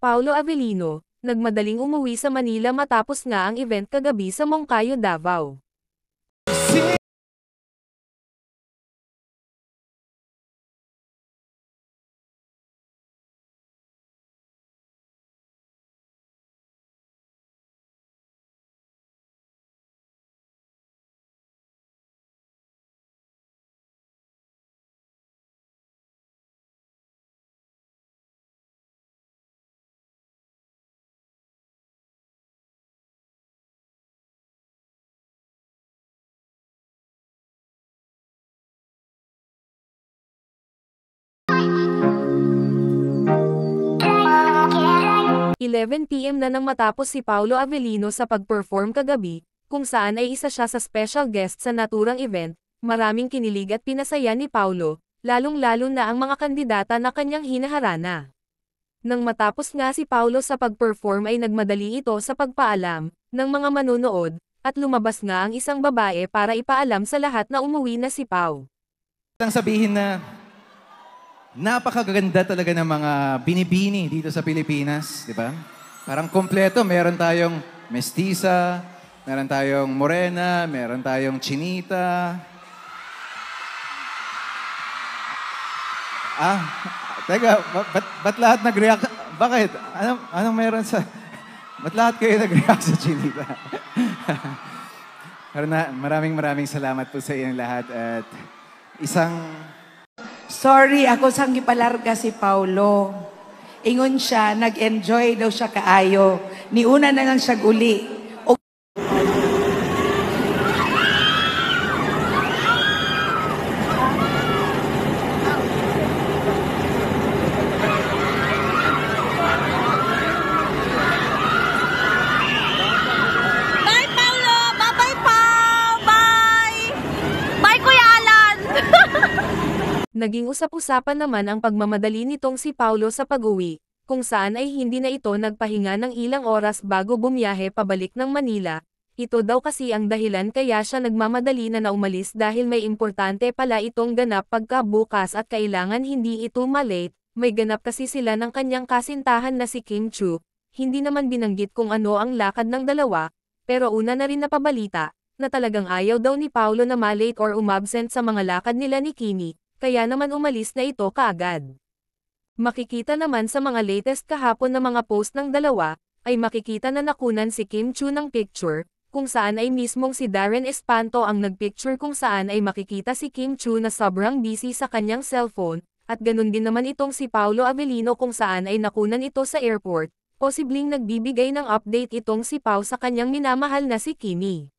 Paulo Avellino, nagmadaling umuwi sa Manila matapos nga ang event kagabi sa Moncayo, Davao. (11 PM na nang matapos si Paulo Avellino sa pag-perform kagabi, kung saan ay isa siya sa special guest sa naturang event. Maraming kinilig at pinasaya ni Paulo, lalong-lalo na ang mga kandidata na kanyang hinaharana. Nang matapos nga si Paulo sa pag-perform ay nagmadali ito sa pagpaalam ng mga manonood, at lumabas nga ang isang babae para ipaalam sa lahat na umuwi na si Pau. Lang sabihin na napakaganda talaga ng mga binibini dito sa Pilipinas, di ba? Parang kompleto, meron tayong mestiza, meron tayong morena, meron tayong chinita. Teka, ba't lahat nag-react? Bakit? Anong meron sa... Ba't lahat kayo nag-react sa chinita? Pero maraming salamat po sa inyong lahat at isang... Sorry, ako sang gipalarga si Paulo. Ingon siya, nag-enjoy daw siya kaayo. Niuna na lang siya uli. Bye, Paulo! Bye-bye, Pau! Bye! Bye, Kuya Alan! Naging usap-usapan naman ang pagmamadali nitong si Paulo sa pag-uwi, kung saan ay hindi na ito nagpahinga ng ilang oras bago bumiyahe pabalik ng Manila. Ito daw kasi ang dahilan kaya siya nagmamadali na umalis dahil may importante pala itong ganap pagkabukas at kailangan hindi ito malate. May ganap kasi sila ng kanyang kasintahan na si Kim Chiu. Hindi naman binanggit kung ano ang lakad ng dalawa, pero una na rin napabalita na talagang ayaw daw ni Paulo na malate or umabsent sa mga lakad nila ni Kimi. Kaya naman umalis na ito kaagad. Makikita naman sa mga latest kahapon na mga post ng dalawa, ay makikita na nakunan si Kim Chiu ng picture, kung saan ay mismong si Darren Espanto ang nagpicture kung saan ay makikita si Kim Chiu na sobrang busy sa kanyang cellphone, at ganun din naman itong si Paulo Avellino kung saan ay nakunan ito sa airport, posibleng nagbibigay ng update itong si Pau sa kanyang minamahal na si Kimi.